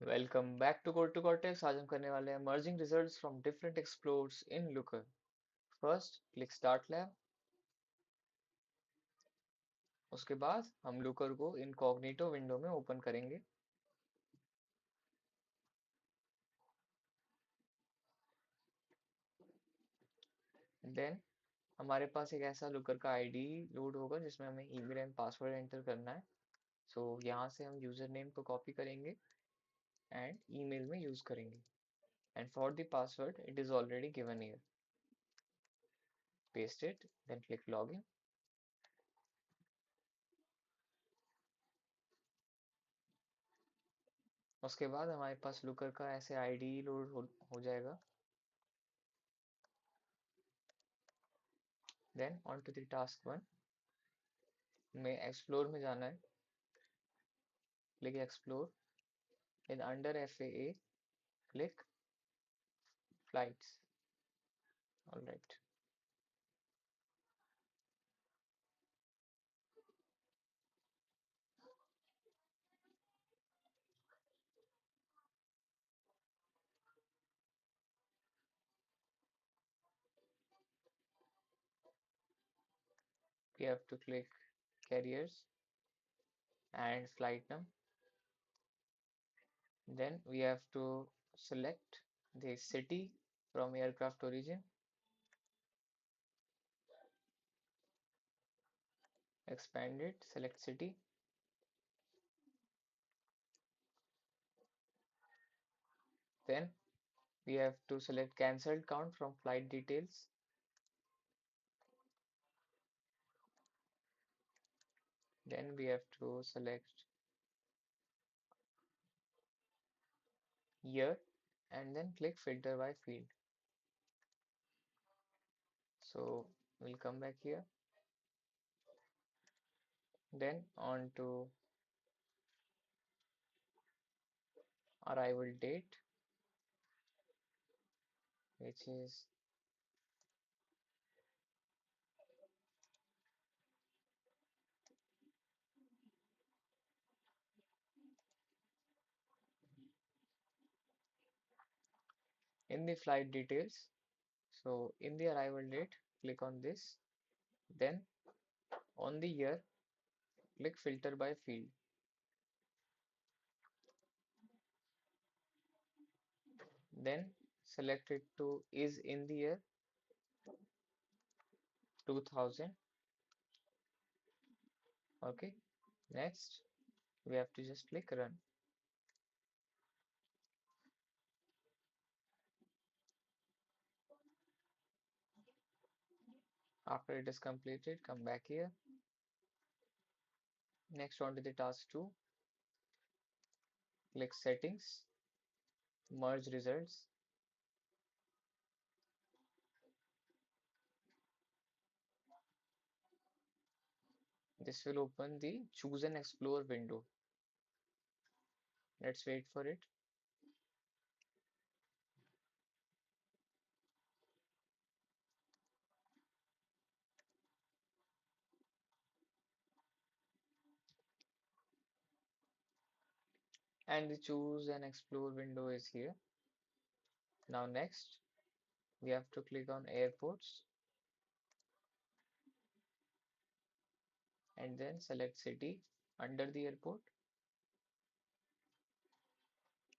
Welcome back to cortex. आज हम करने वाले हैं merging results from different explores in looker. First click start lab. उसके बाद हम लुकर को इनकॉग्निटो विंडो में ओपन करेंगे। देन हमारे पास एक ऐसा लुकर का आईडी लोड होगा जिसमें हमें ईमेल एंड पासवर्ड एंटर करना है। सो यहाँ से हम यूजर नेम को कॉपी करेंगे एंड ईमेल में यूज करेंगे। And for the password it is already given here. Paste it, then click login. उसके बाद हमारे पास लुकर का ऐसे आईडी लोड हो जाएगा। Then on to the task one में एक्सप्लोर में जाना है। Click explore, then under FAA click flights. All right, we have to click carriers and flight num. Then we have to select the city from aircraft origin. Expand it, select city. Then we have to select cancelled count from flight details. Then we have to select year and then click filter by field. So we'll come back here. Then on to arrival date, which is in the flight details. So in the arrival date, click on this. Then on the year, click filter by field. Then select it to is in the year 2000. Okay. Next, we have to just click run. After it is completed, come back here. Next, on to the task 2. Click settings, merge results. This will open the choose and explore window. Let's wait for it. And the choose and explore window is here. Now next, we have to click on airports and then select city under the airport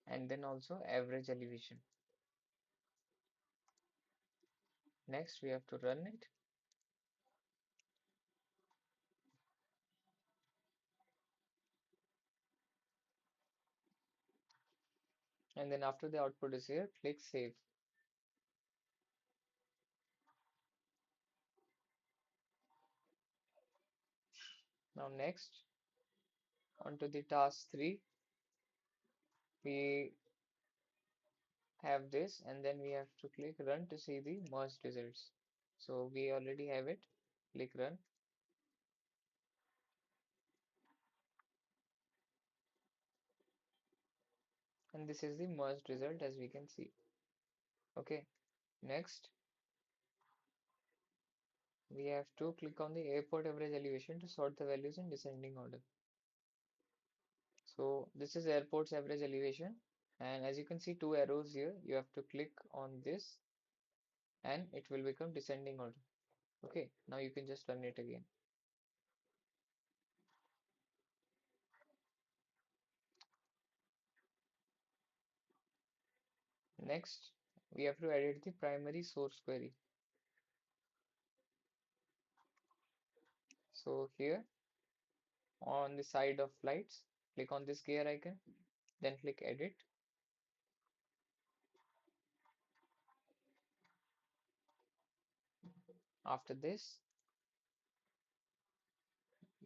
and then also average elevation. Next, we have to run it. And then after the output is here, click save. Now next, onto the task 3, we have this and then we have to click run to see the merged results. So we already have it. Click run. And this is the merged result as we can see. Okay, next we have to click on the airport average elevation to sort the values in descending order. So this is airport's average elevation, and as you can see two arrows here, you have to click on this and it will become descending order. Okay, now you can just run it again. Next, we have to edit the primary source query. So here on the side of flights, click on this gear icon, then click edit. After this,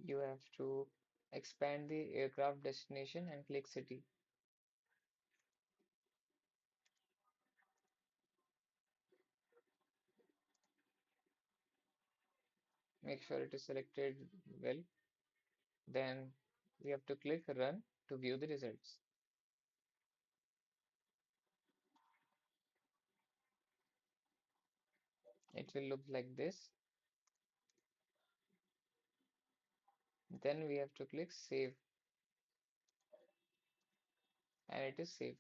you have to expand the aircraft destination and click city. Make sure it is selected well. Then we have to click run to view the results. It will look like this. Then we have to click save and it is saved.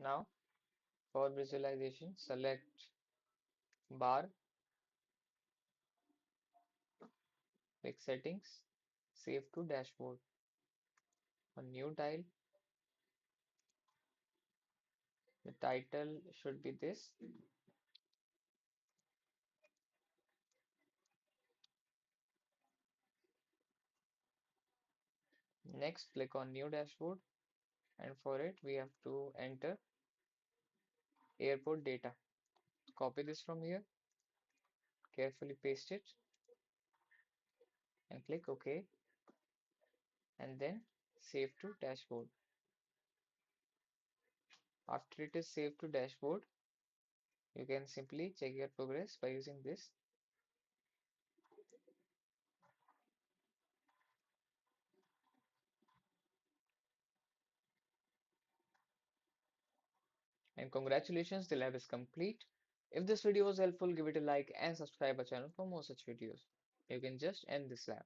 Now for visualization, select bar, click settings, save to dashboard. A new tile, the title should be this. Next, click on new dashboard and for it we have to enter airport data. Copy this from here, carefully paste it and click OK and then save to dashboard. After it is saved to dashboard, you can simply check your progress by using this. And congratulations, the lab is complete. If this video was helpful, give it a like and subscribe our channel for more such videos. You can just end this lab.